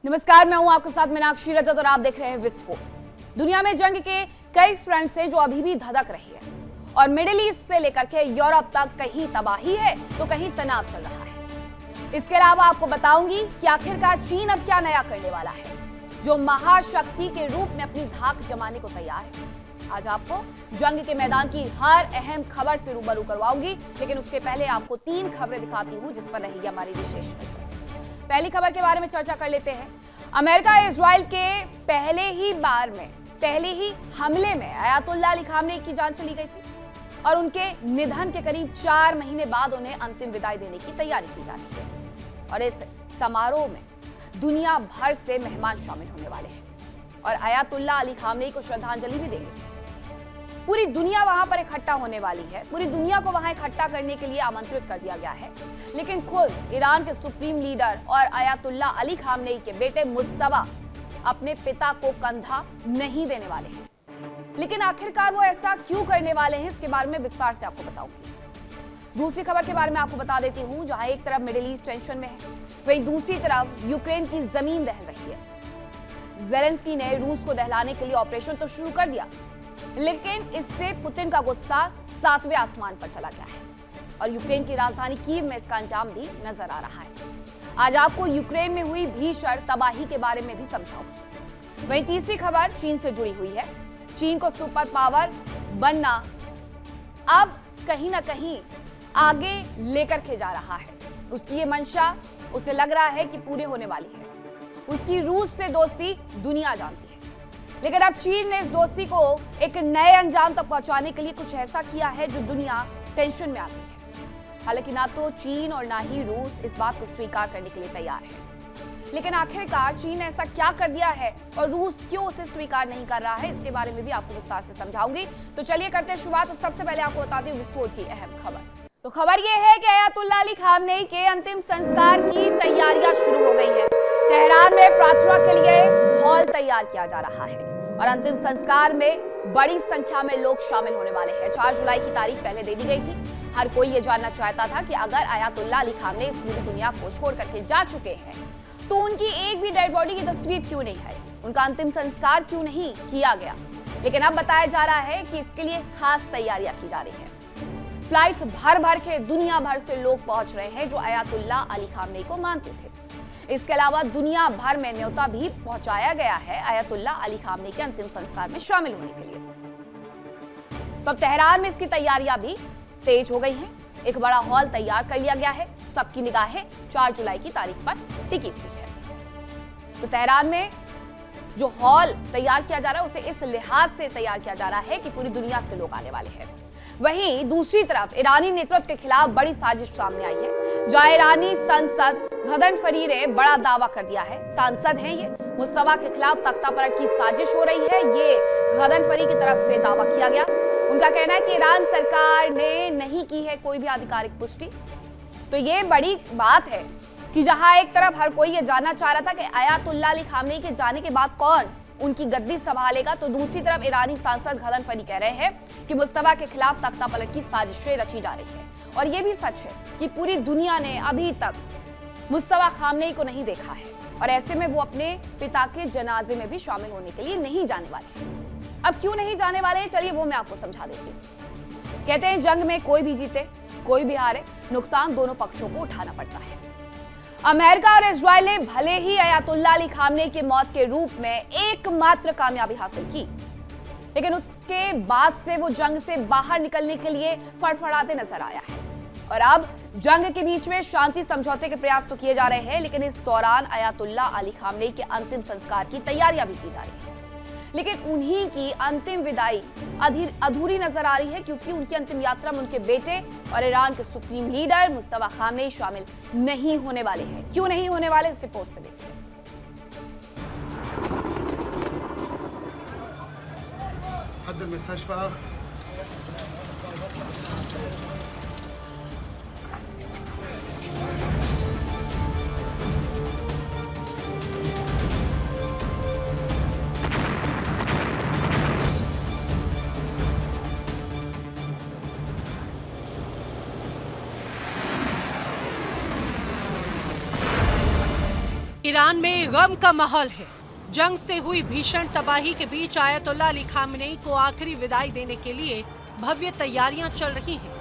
नमस्कार, मैं हूं आपके साथ मीनाक्षी रजत और आप देख रहे हैं विस्फोट। दुनिया में जंग के कई फ्रंट्स हैं जो अभी भी धधक रही है और मिडिल ईस्ट से लेकर के यूरोप तक कहीं तबाही है तो कहीं तनाव चल रहा है। इसके अलावा आपको बताऊंगी कि आखिरकार चीन अब क्या नया करने वाला है जो महाशक्ति के रूप में अपनी धाक जमाने को तैयार है। आज आपको जंग के मैदान की हर अहम खबर से रूबरू करवाऊंगी, लेकिन उसके पहले आपको 3 खबरें दिखाती हूं जिस पर रहेगी हमारी विशेष नजर। पहली खबर के बारे में चर्चा कर लेते हैं। अमेरिका इजराइल के पहले ही हमले में अयातुल्लाह अली खामनेई की जान चली गई थी और उनके निधन के करीब 4 महीने बाद उन्हें अंतिम विदाई देने की तैयारी की जा रही है और इस समारोह में दुनिया भर से मेहमान शामिल होने वाले हैं और अयातुल्लाह अली खामनेई को श्रद्धांजलि भी देंगे। पूरी दुनिया वहां पर इकट्ठा होने वाली है। पूरी दुनिया को वहां इकट्ठा करने के लिए आमंत्रित कर दिया गया है, लेकिन खुद ईरान के सुप्रीम लीडर और अयातुल्लाह अली खामनेई के बेटे मुज्तबा अपने पिता को कंधा नहीं देने वाले हैं। लेकिन आखिरकार वो ऐसा क्यों करने वाले हैं, इसके बारे में विस्तार से आपको बताऊंगी। दूसरी खबर के बारे में आपको बता देती हूं, जहां एक तरफ मिडिल ईस्ट टेंशन में है, वहीं दूसरी तरफ यूक्रेन की जमीन दहल रही है। ज़ेलेंस्की ने रूस को दहलाने के लिए ऑपरेशन तो शुरू कर दिया, लेकिन इससे पुतिन का गुस्सा 7वें आसमान पर चला गया है और यूक्रेन की राजधानी कीव में इसका अंजाम भी नजर आ रहा है। आज आपको यूक्रेन में हुई भीषण तबाही के बारे में भी समझाऊंगी। वहीं तीसरी खबर चीन से जुड़ी हुई है। चीन को सुपर पावर बनना अब कहीं ना कहीं आगे लेकर के जा रहा है। उसकी ये मंशा उसे लग रहा है कि पूरी होने वाली है। उसकी रूस से दोस्ती दुनिया जानती है, लेकिन अब चीन ने इस दोस्ती को एक नए अंजाम तक पहुंचाने के लिए कुछ ऐसा किया है जो दुनिया टेंशन में आ गई है। हालांकि ना तो चीन और ना ही रूस इस बात को स्वीकार करने के लिए तैयार है, लेकिन आखिरकार चीन ने ऐसा क्या कर दिया है और रूस क्यों उसे स्वीकार नहीं कर रहा है, इसके बारे में भी आपको विस्तार से समझाऊंगी। तो चलिए करते हैं शुरुआत। तो सबसे पहले आपको बताती हूँ विस्फोट की अहम खबर। तो खबर यह है कि अयातुल्लाह अली खामनेई के अंतिम संस्कार की तैयारियां शुरू हो गई है। तेहरान में प्रार्थना के लिए हॉल तैयार किया जा रहा है और अंतिम संस्कार में बड़ी संख्या में लोग शामिल होने वाले हैं। 4 जुलाई की तारीख पहले दे दी गई थी। हर कोई ये जानना चाहता था कि अगर अयातुल्लाह अली खामनेई इस पूरी दुनिया को छोड़ करके जा चुके हैं तो उनकी एक भी डेड बॉडी की तस्वीर क्यों नहीं आई, उनका अंतिम संस्कार क्यों नहीं किया गया। लेकिन अब बताया जा रहा है कि इसके लिए खास तैयारियां की जा रही है। फ्लाइट्स भर भर के दुनिया भर से लोग पहुंच रहे हैं जो अयातुल्लाह अली खामनेई को मानते थे। इसके अलावा दुनिया भर में न्योता भी पहुंचाया गया है अयातुल्लाह अली खामनेई के अंतिम संस्कार में शामिल होने के लिए। तो अब तेहरान में इसकी तैयारियां भी तेज हो गई हैं। एक बड़ा हॉल तैयार कर लिया गया है। सबकी निगाहें 4 जुलाई की तारीख पर टिकी हुई है। तो तेहरान में जो हॉल तैयार किया जा रहा है उसे इस लिहाज से तैयार किया जा रहा है कि पूरी दुनिया से लोग आने वाले हैं। वहीं दूसरी तरफ ईरानी नेतृत्व के खिलाफ बड़ी साजिश सामने आई है, जहां ईरानी सांसद गदनफरी ने बड़ा दावा कर दिया है। सांसद हैं ये, मुस्तफा के खिलाफ तख्तापलट की साजिश हो रही है, ये गदनफरी की तरफ से दावा किया गया। उनका कहना है कि ईरान सरकार ने नहीं की है कोई भी आधिकारिक पुष्टि। तो ये बड़ी बात है कि जहां एक तरफ हर कोई ये जानना चाह रहा था कि अयातुल्लाह अली खामनेई के जाने के बाद कौन उनकी गद्दी संभालेगा, तो दूसरी तरफ ईरानी सांसद गदनफरी कह रहे हैं कि मुस्तफा के खिलाफ तख्तापलट की साजिशें रची जा रही है। और यह भी सच है कि पूरी दुनिया ने अभी तक मुस्तफा खामनेई को नहीं देखा है और ऐसे में वो अपने पिता के जनाजे में भी शामिल होने के लिए नहीं जाने वाले हैं। अब क्यों नहीं जाने वाले हैं, चलिए वो मैं आपको समझा देती हूँ। कहते हैं जंग में कोई भी जीते कोई भी हारे, नुकसान दोनों पक्षों को उठाना पड़ता है। अमेरिका और इजराइल ने भले ही अयातुल्लाह अली खामनेई के मौत के रूप में एकमात्र कामयाबी हासिल की, लेकिन उसके बाद से वो जंग से बाहर निकलने के लिए फड़फड़ाते नजर आया है। और अब जंग के बीच में शांति समझौते के प्रयास तो किए जा रहे हैं, लेकिन इस दौरान अयातुल्लाह अली खामनेई के अंतिम संस्कार की तैयारियां भी की जा रही है। लेकिन उन्हीं की अंतिम विदाई अधूरी नजर आ रही है, क्योंकि उनकी अंतिम यात्रा में उनके बेटे और ईरान के सुप्रीम लीडर मुस्तफा खामनेई शामिल नहीं होने वाले हैं। क्यों नहीं होने वाले, इस रिपोर्ट में देखते हैं। ईरान में गम का माहौल है। जंग से हुई भीषण तबाही के बीच आयतुल्लाह अली खामेनेई को आखिरी विदाई देने के लिए भव्य तैयारियां चल रही हैं।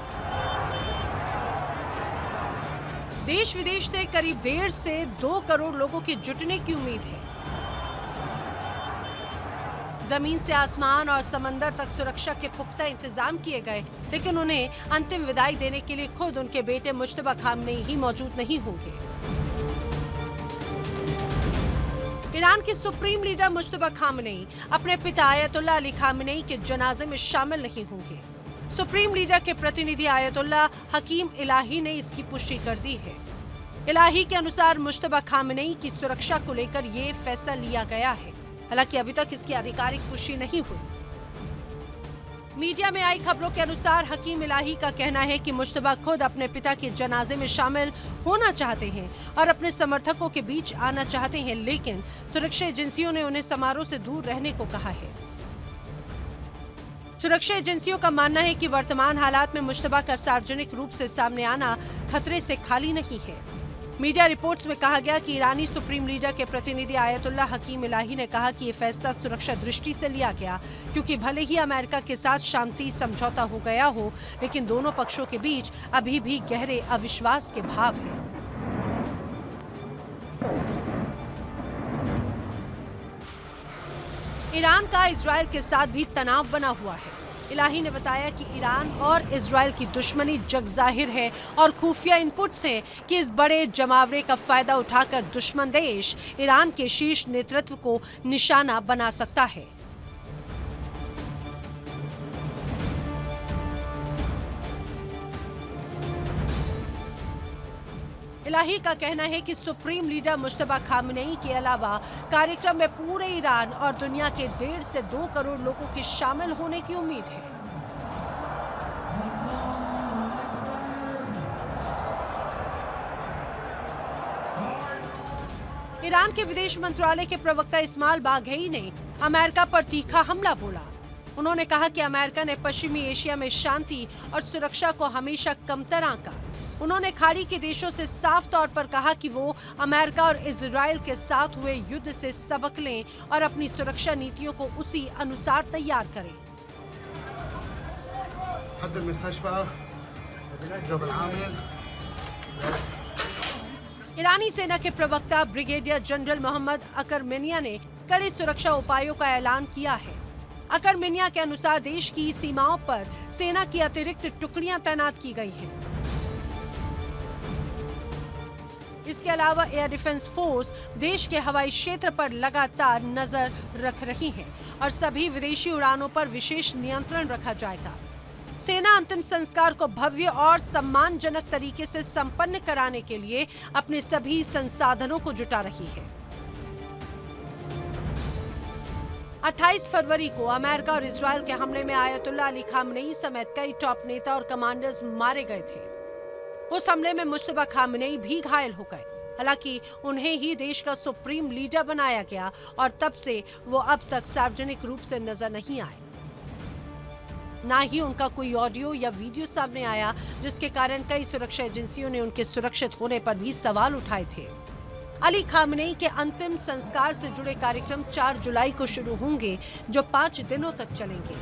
देश विदेश से करीब 1.5 से 2 करोड़ लोगों के जुटने की उम्मीद है। जमीन से आसमान और समंदर तक सुरक्षा के पुख्ता इंतजाम किए गए, लेकिन उन्हें अंतिम विदाई देने के लिए खुद उनके बेटे मुज्तबा खामेनेई ही मौजूद नहीं होंगे। ईरान के सुप्रीम लीडर मुज्तबा खामेनेई अपने पिता आयतुल्लाह अली खामेनेई के जनाजे में शामिल नहीं होंगे। सुप्रीम लीडर के प्रतिनिधि आयतुल्लाह हकीम इलाही ने इसकी पुष्टि कर दी है। इलाही के अनुसार मुज्तबा खामेनेई की सुरक्षा को लेकर ये फैसला लिया गया है। हालांकि अभी तक इसकी आधिकारिक पुष्टि नहीं हुई। मीडिया में आई खबरों के अनुसार हकीम इलाही का कहना है कि मुज्तबा खुद अपने पिता के जनाजे में शामिल होना चाहते हैं और अपने समर्थकों के बीच आना चाहते हैं, लेकिन सुरक्षा एजेंसियों ने उन्हें समारोह से दूर रहने को कहा है। सुरक्षा एजेंसियों का मानना है कि वर्तमान हालात में मुज्तबा का सार्वजनिक रूप से सामने आना खतरे से खाली नहीं है। मीडिया रिपोर्ट्स में कहा गया कि ईरानी सुप्रीम लीडर के प्रतिनिधि आयतुल्लाह हकीम इलाही ने कहा कि ये फैसला सुरक्षा दृष्टि से लिया गया, क्योंकि भले ही अमेरिका के साथ शांति समझौता हो गया हो, लेकिन दोनों पक्षों के बीच अभी भी गहरे अविश्वास के भाव हैं। ईरान का इजरायल के साथ भी तनाव बना हुआ है। इलाही ने बताया कि ईरान और इजरायल की दुश्मनी जग जाहिर है और खुफिया इनपुट्स हैं कि इस बड़े जमावड़े का फायदा उठाकर दुश्मन देश ईरान के शीर्ष नेतृत्व को निशाना बना सकता है। इलाही का कहना है कि सुप्रीम लीडर मुज्तबा खामेनेई के अलावा कार्यक्रम में पूरे ईरान और दुनिया के 1.5 से 2 करोड़ लोगों के शामिल होने की उम्मीद है। ईरान के विदेश मंत्रालय के प्रवक्ता इस्माइल बाघेई ने अमेरिका पर तीखा हमला बोला। उन्होंने कहा कि अमेरिका ने पश्चिमी एशिया में शांति और सुरक्षा को हमेशा कमतर आंका। उन्होंने खाड़ी के देशों से साफ तौर पर कहा कि वो अमेरिका और इजराइल के साथ हुए युद्ध से सबक लें और अपनी सुरक्षा नीतियों को उसी अनुसार तैयार करें। ईरानी सेना के प्रवक्ता ब्रिगेडियर जनरल मोहम्मद अकरमेनिया ने कड़े सुरक्षा उपायों का ऐलान किया है। अकरमेनिया के अनुसार देश की सीमाओं पर सेना की अतिरिक्त टुकड़ियां तैनात की गई हैं। इसके अलावा एयर डिफेंस फोर्स देश के हवाई क्षेत्र पर लगातार नजर रख रही है और सभी विदेशी उड़ानों पर विशेष नियंत्रण रखा जाएगा। सेना अंतिम संस्कार को भव्य और सम्मानजनक तरीके से संपन्न कराने के लिए अपने सभी संसाधनों को जुटा रही है। 28 फरवरी को अमेरिका और इजरायल के हमले में आयतुल्लाह अली खामेनेई समेत कई टॉप नेता और कमांडर्स मारे गए थे। उस हमले में मुज्तबा खामेनेई भी घायल हो गए। हालांकि उन्हें ही देश का सुप्रीम लीडर बनाया गया और तब से वो अब तक सार्वजनिक रूप से नजर नहीं आए। ना ही उनका कोई ऑडियो या वीडियो सामने आया, जिसके कारण कई सुरक्षा एजेंसियों ने उनके सुरक्षित होने पर भी सवाल उठाए थे। अली खामेनेई के अंतिम संस्कार से जुड़े कार्यक्रम 4 जुलाई को शुरू होंगे, जो 5 दिनों तक चलेंगे।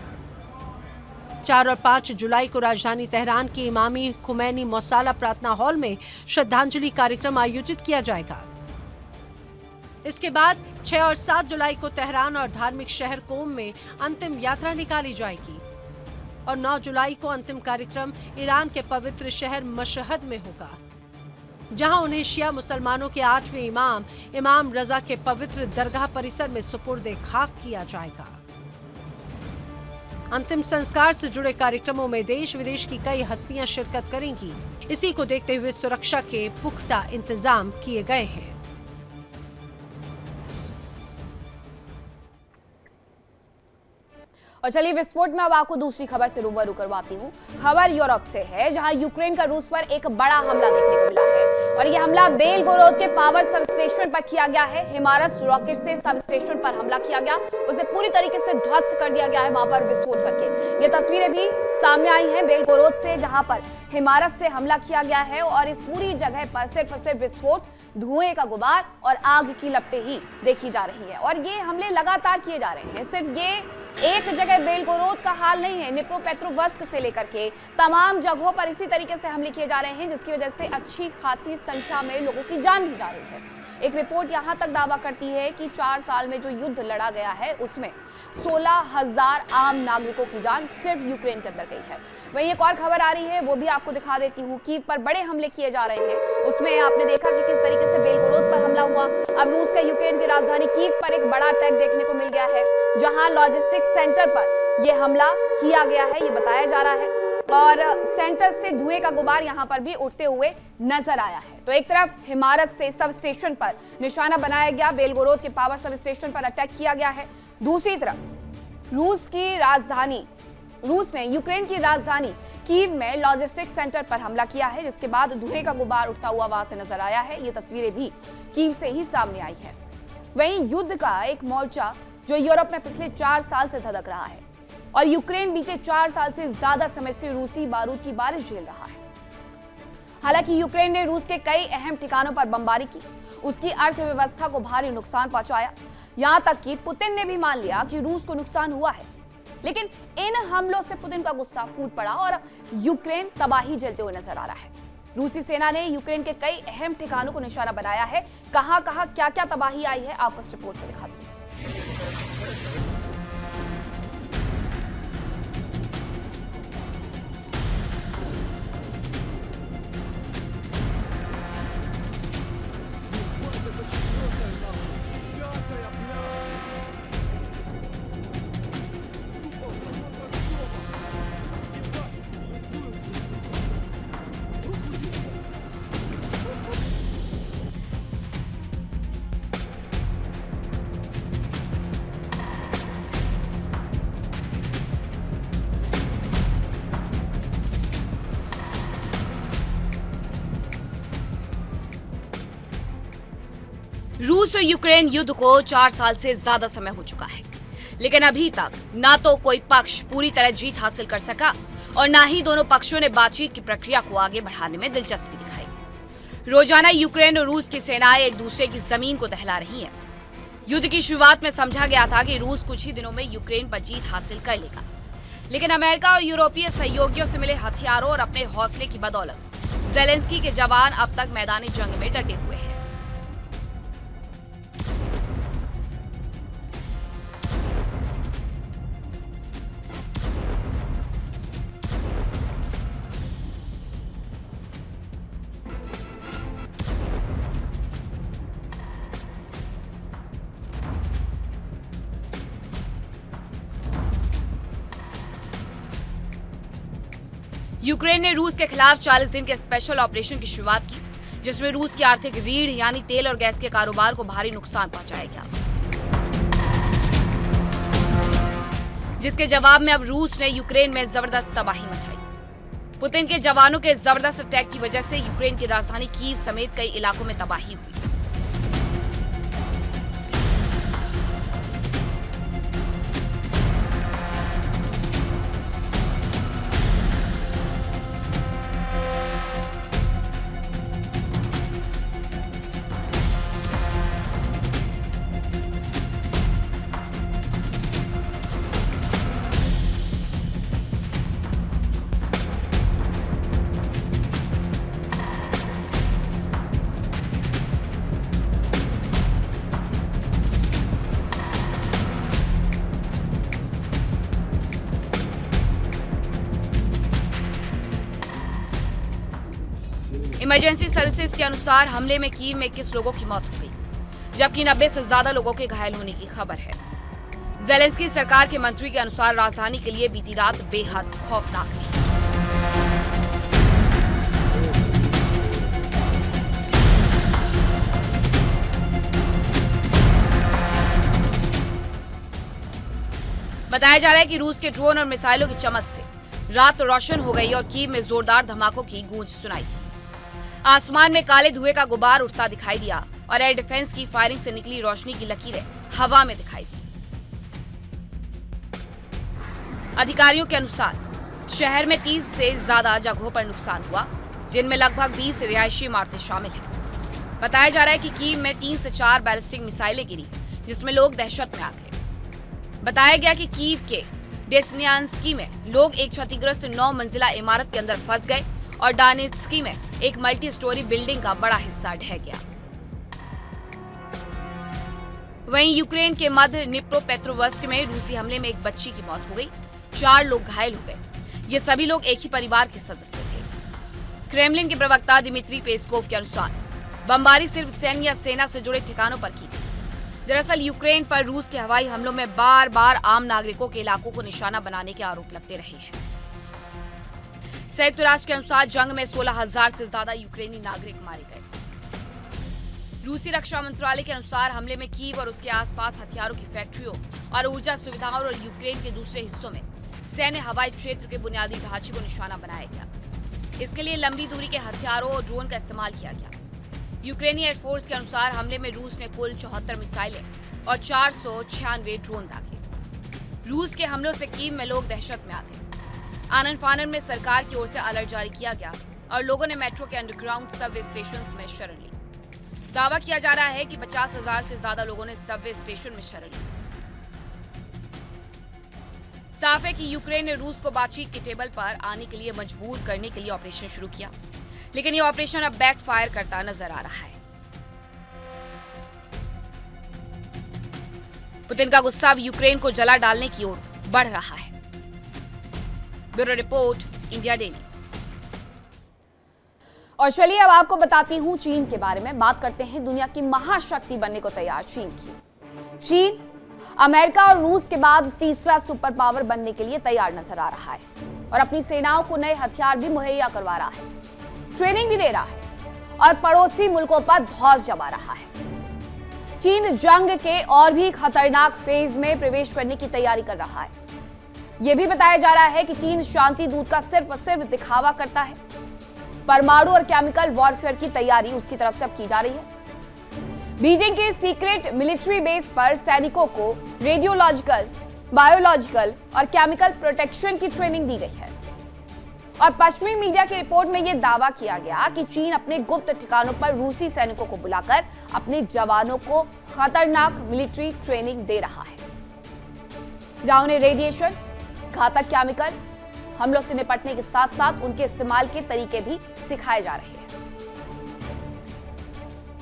4 और 5 जुलाई को राजधानी तेहरान के इमामी खुमैनी मौसाला प्रार्थना हॉल में श्रद्धांजलि कार्यक्रम आयोजित किया जाएगा। इसके बाद 6 और 7 जुलाई को तेहरान और धार्मिक शहर कोम में अंतिम यात्रा निकाली जाएगी और 9 जुलाई को अंतिम कार्यक्रम ईरान के पवित्र शहर मशहद में होगा, जहां उन्हें शिया मुसलमानों के 8वें इमाम रजा के पवित्र दरगाह परिसर में सुपुर्द खाक किया जाएगा। अंतिम संस्कार से जुड़े कार्यक्रमों में देश विदेश की कई हस्तियां शिरकत करेंगी। इसी को देखते हुए सुरक्षा के पुख्ता इंतजाम किए गए हैं। और चलिए विस्फोट में अब आपको दूसरी खबर से रूबरू करवाती हूँ। खबर यूरोप से है, जहां यूक्रेन का रूस पर एक बड़ा हमला देखने को मिला है और यह हमला बेलगोरोद के पावर सब स्टेशन पर किया गया है। हिमारस रॉकेट से सब स्टेशन पर हमला किया गया, उसे पूरी तरीके से ध्वस्त कर दिया गया है वहां पर विस्फोट करके। ये तस्वीरें भी सामने आई हैं बेलगोरोद से, जहां पर हिमारस से हमला किया गया है और इस पूरी जगह पर सिर्फ विस्फोट धुएं का गुबार और आग की लपटें ही देखी जा रही है। और ये हमले लगातार किए जा रहे हैं। सिर्फ ये एक जगह बेलगोरोद का हाल नहीं है, निप्रोपेट्रोवस्क से लेकर के तमाम जगहों पर इसी तरीके से हमले किए जा रहे हैं, जिसकी वजह से अच्छी खासी संख्या में लोगों की जान भी जा रही है। एक रिपोर्ट यहां तक दावा करती है कि 4 साल में जो युद्ध लड़ा गया है उसमें 16,000 आम नागरिकों की जान सिर्फ यूक्रेन के अंदर गई है। वहीं एक और खबर आ रही है, वो भी आपको दिखा देती हूँ। कीव पर बड़े हमले किए जा रहे हैं। उसमें आपने देखा कि किस तरीके से बेलगोरोद पर हमला हुआ। अब रूस का यूक्रेन की राजधानी कीव पर एक बड़ा अटैक देखने को मिल गया है, जहां लॉजिस्टिक सेंटर पर यह हमला किया गया है, ये बताया जा रहा है। और सेंटर से धुएं का गुबार यहां पर भी उठते हुए नजर आया है। तो एक तरफ हिमारत से सब स्टेशन पर निशाना बनाया गया, बेलगोरोद के पावर सब स्टेशन पर अटैक किया गया है। दूसरी तरफ रूस ने यूक्रेन की राजधानी कीव में लॉजिस्टिक सेंटर पर हमला किया है, जिसके बाद धुएं का गुबार उठता हुआ वहां से नजर आया है। ये तस्वीरें भी कीव से ही सामने आई है। वहीं युद्ध का एक मोर्चा जो यूरोप में पिछले 4 साल से धधक रहा है, और यूक्रेन बीते 4 साल से ज्यादा समय से रूसी बारूद की बारिश झेल रहा है। हालांकि यूक्रेन ने रूस के कई अहम ठिकानों पर बमबारी की, उसकी अर्थव्यवस्था को भारी नुकसान पहुंचाया। यहां तक कि पुतिन ने भी मान लिया कि रूस को नुकसान हुआ है। लेकिन इन हमलों से पुतिन का गुस्सा फूट पड़ा और यूक्रेन तबाही झेलते हुए नजर आ रहा है। रूसी सेना ने यूक्रेन के कई अहम ठिकानों को निशाना बनाया है। कहां कहां क्या क्या तबाही आई है, आपको इस रिपोर्ट में दिखाती हूं। रूस और यूक्रेन युद्ध को 4 साल से ज्यादा समय हो चुका है, लेकिन अभी तक ना तो कोई पक्ष पूरी तरह जीत हासिल कर सका और ना ही दोनों पक्षों ने बातचीत की प्रक्रिया को आगे बढ़ाने में दिलचस्पी दिखाई। रोजाना यूक्रेन और रूस की सेनाएं एक दूसरे की जमीन को दहला रही हैं। युद्ध की शुरुआत में समझा गया था कि रूस कुछ ही दिनों में यूक्रेन पर जीत हासिल कर लेगा, लेकिन अमेरिका और यूरोपीय सहयोगियों से मिले हथियारों और अपने हौसले की बदौलत ज़ेलेंस्की के जवान अब तक मैदानी जंग में डटे हुए हैं। यूक्रेन ने रूस के खिलाफ 40 दिन के स्पेशल ऑपरेशन की शुरुआत की, जिसमें रूस की आर्थिक रीढ़ यानी तेल और गैस के कारोबार को भारी नुकसान पहुंचाया गया, जिसके जवाब में अब रूस ने यूक्रेन में जबरदस्त तबाही मचाई। पुतिन के जवानों के जबरदस्त अटैक की वजह से यूक्रेन की राजधानी कीव समेत कई इलाकों में तबाही हुई। इमरजेंसी सर्विसेज के अनुसार हमले में कीव में 21 लोगों की मौत हो गई, जबकि 90 से ज्यादा लोगों के घायल होने की खबर है। ज़ेलेंस्की सरकार के मंत्री के अनुसार राजधानी के लिए बीती रात बेहद खौफनाक रही। बताया जा रहा है कि रूस के ड्रोन और मिसाइलों की चमक से रात रोशन हो गई और कीव में जोरदार धमाकों की गूंज सुनाई दी। आसमान में काले धुएं का गुबार उठता दिखाई दिया और एयर डिफेंस की फायरिंग से निकली रोशनी की लकीरें हवा में दिखाई दी। अधिकारियों के अनुसार शहर में 30 से ज्यादा जगहों पर नुकसान हुआ, जिनमें लगभग 20 रिहायशी इमारतें शामिल हैं। बताया जा रहा है कि कीव में 3 से 4 बैलिस्टिक मिसाइलें गिरी, जिसमें लोग दहशत में आ गए। बताया गया कि कीव के डेस्नियान्स्की में लोग एक क्षतिग्रस्त 9 मंजिला इमारत के अंदर फंस गए और डानेट्स्की में एक मल्टी स्टोरी बिल्डिंग का बड़ा हिस्सा ढह गया। वहीं यूक्रेन के मध्य निप्रोपेट्रोवस्क में रूसी हमले में एक बच्ची की मौत हो गई, 4 लोग घायल हो गए। ये सभी लोग एक ही परिवार के सदस्य थे। क्रेमलिन के प्रवक्ता दिमित्री पेस्कोव के अनुसार बमबारी सिर्फ सैन्य या सेना से जुड़े ठिकानों पर की गई। दरअसल यूक्रेन पर रूस के हवाई हमलों में बार बार आम नागरिकों के इलाकों को निशाना बनाने के आरोप लगते रहे हैं। संयुक्त राष्ट्र के अनुसार जंग में 16,000 से ज्यादा यूक्रेनी नागरिक मारे गए। रूसी रक्षा मंत्रालय के अनुसार हमले में कीव और उसके आसपास हथियारों की फैक्ट्रियों और ऊर्जा सुविधाओं और यूक्रेन के दूसरे हिस्सों में सैन्य हवाई क्षेत्र के बुनियादी ढांचे को निशाना बनाया गया। इसके लिए लंबी दूरी के हथियारों और ड्रोन का इस्तेमाल किया गया। यूक्रेनी एयरफोर्स के अनुसार हमले में रूस ने कुल 74 मिसाइलें और 496 ड्रोन दागे। रूस के हमलों से कीव में लोग दहशत में आ गए। आनन फानन में सरकार की ओर से अलर्ट जारी किया गया और लोगों ने मेट्रो के अंडरग्राउंड सबवे स्टेशन में शरण ली। दावा किया जा रहा है कि 50,000 से ज्यादा लोगों ने सबवे स्टेशन में शरण ली। साफ है कि यूक्रेन ने रूस को बातचीत के टेबल पर आने के लिए मजबूर करने के लिए ऑपरेशन शुरू किया, लेकिन ये ऑपरेशन अब बैकफायर करता नजर आ रहा है। पुतिन का गुस्सा अब यूक्रेन को जला डालने की ओर बढ़ रहा है। Bureau report, India daily. और चलिए अब आपको बताती हूं चीन के बारे में। बात करते हैं दुनिया की महाशक्ति बनने को तैयार चीन की। चीन अमेरिका और रूस के बाद तीसरा सुपर पावर बनने के लिए तैयार नजर आ रहा है और अपनी सेनाओं को नए हथियार भी मुहैया करवा रहा है, ट्रेनिंग भी दे रहा है और पड़ोसी मुल्कों पर धौंस जमा रहा है। चीन जंग के और भी खतरनाक फेज में प्रवेश करने की तैयारी कर रहा है। यह भी बताया जा रहा है कि चीन शांति दूत का सिर्फ दिखावा करता है। परमाणु और केमिकल वॉरफेयर की तैयारी उसकी तरफ से अब की जा रही है। बीजिंग के सीक्रेट मिलिट्री बेस पर सैनिकों को रेडियोलॉजिकल, बायोलॉजिकल और केमिकल प्रोटेक्शन की ट्रेनिंग दी गई है और पश्चिमी मीडिया की रिपोर्ट में यह दावा किया गया कि चीन अपने गुप्त ठिकानों पर रूसी सैनिकों को बुलाकर अपने जवानों को खतरनाक मिलिट्री ट्रेनिंग दे रहा है, जहां उन्हें रेडिएशन, घातक केमिकल हमलों से निपटने के साथ साथ उनके इस्तेमाल के तरीके भी सिखाए जा रहे हैं।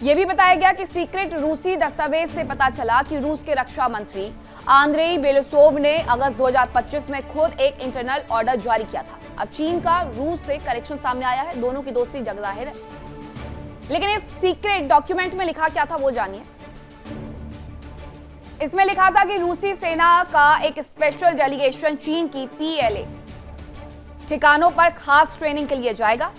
यह भी बताया गया कि सीक्रेट रूसी दस्तावेज से पता चला कि रूस के रक्षा मंत्री आंद्रेई बेलोसोव ने अगस्त 2025 में खुद एक इंटरनल ऑर्डर जारी किया था। अब चीन का रूस से कनेक्शन सामने आया है, दोनों की दोस्ती जग जाहिर है। लेकिन इस सीक्रेट डॉक्यूमेंट में लिखा क्या था वो जानिए। इसमें लिखा था कि रूसी सेना का एक स्पेशल डेलीगेशन चीन की PLA ठिकानों पर खास ट्रेनिंग के लिए जाएगा।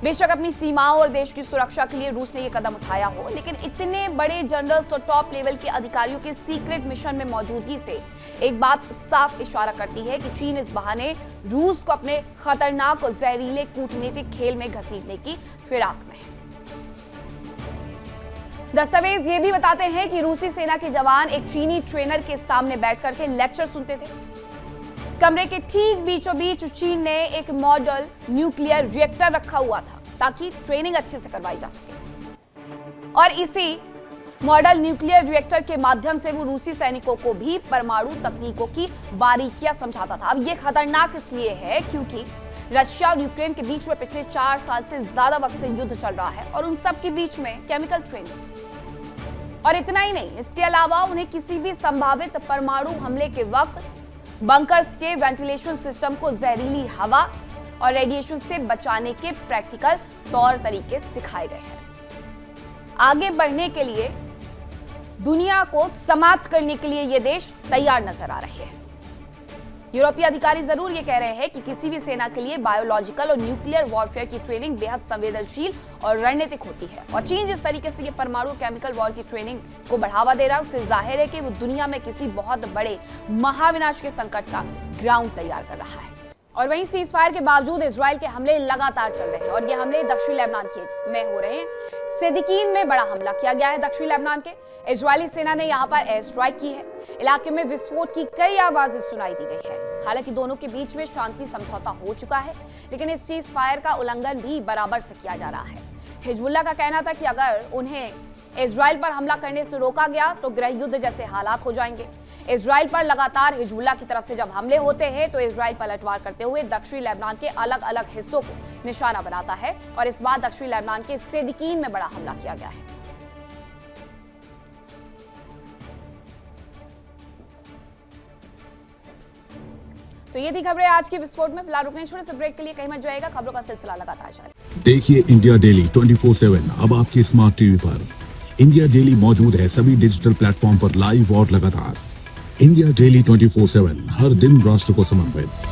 बेशक अपनी सीमाओं और देश की सुरक्षा के लिए रूस ने यह कदम उठाया हो, लेकिन इतने बड़े जनरल्स और टॉप लेवल के अधिकारियों के सीक्रेट मिशन में मौजूदगी से एक बात साफ इशारा करती है कि चीन इस बहाने रूस को अपने खतरनाक और जहरीले कूटनीतिक खेल में घसीटने की फिराक में है। दस्तावेज ये भी बताते हैं कि रूसी सेना के जवान एक चीनी ट्रेनर के सामने बैठकर के लेक्चर सुनते थे। कमरे के ठीक बीचों बीच चीन ने एक मॉडल न्यूक्लियर रिएक्टर रखा हुआ था ताकि ट्रेनिंग अच्छे से करवाई जा सके और इसी मॉडल न्यूक्लियर रिएक्टर के माध्यम से वो रूसी सैनिकों को भी परमाणु तकनीकों की बारीकियां समझाता था। अब ये खतरनाक इसलिए है क्योंकि रशिया और यूक्रेन के बीच में पिछले 4 साल से ज्यादा वक्त से युद्ध चल रहा है और उन सब के बीच में केमिकल ट्रेनिंग। और इतना ही नहीं, इसके अलावा उन्हें किसी भी संभावित परमाणु हमले के वक्त बंकर्स के वेंटिलेशन सिस्टम को जहरीली हवा और रेडिएशन से बचाने के प्रैक्टिकल तौर तरीके सिखाए गए हैं। आगे बढ़ने के लिए, दुनिया को समाप्त करने के लिए ये देश तैयार नजर आ रहे हैं। यूरोपीय अधिकारी जरूर ये कह रहे हैं कि किसी भी सेना के लिए बायोलॉजिकल और न्यूक्लियर वॉरफेयर की ट्रेनिंग बेहद संवेदनशील और रणनीतिक होती है और चीन जिस तरीके से ये परमाणु केमिकल वॉर की ट्रेनिंग को बढ़ावा दे रहा है उससे जाहिर है कि वो दुनिया में किसी बहुत बड़े महाविनाश के संकट का ग्राउंड तैयार कर रहा है। और वहीं सीज फायर के बावजूद इजराइल के हमले लगातार चल रहे हैं और ये हमले दक्षिणी लेबनान में हो रहे हैं। सिद्दीकीन में बड़ा हमला किया गया है दक्षिणी लेबनान के। इजरायली सेना ने यहां पर एयर स्ट्राइक की है। इलाके में विस्फोट की कई आवाजें सुनाई दी गई है। हालांकि दोनों के बीच में शांति समझौता हो चुका है, लेकिन इस सीज फायर का उल्लंघन भी बराबर से किया जा रहा है। हिजबुल्लाह का कहना था कि अगर उन्हें इजराइल पर हमला करने से रोका गया तो गृह युद्ध जैसे हालात हो जाएंगे। इजराइल पर लगातार हिजबुल्लाह की तरफ से जब हमले होते हैं तो इजराइल पलटवार करते हुए दक्षिणी लेबनान के अलग अलग हिस्सों को निशाना बनाता है और इस बार दक्षिणी लेबनान के सिद्दीकीन में बड़ा हमला किया गया है। तो ये थी खबरें आज की विस्फोट में। फिलहाल रुकने छोटे से ब्रेक के लिए कहीं मत जाइएगा, खबरों का सिलसिला लगातार जारी। देखिए इंडिया डेली 24/7 अब आपकी स्मार्ट टीवी पर। इंडिया डेली मौजूद है सभी डिजिटल प्लेटफॉर्म पर लाइव और लगातार। इंडिया डेली 24/7 हर दिन राष्ट्र को समर्पित।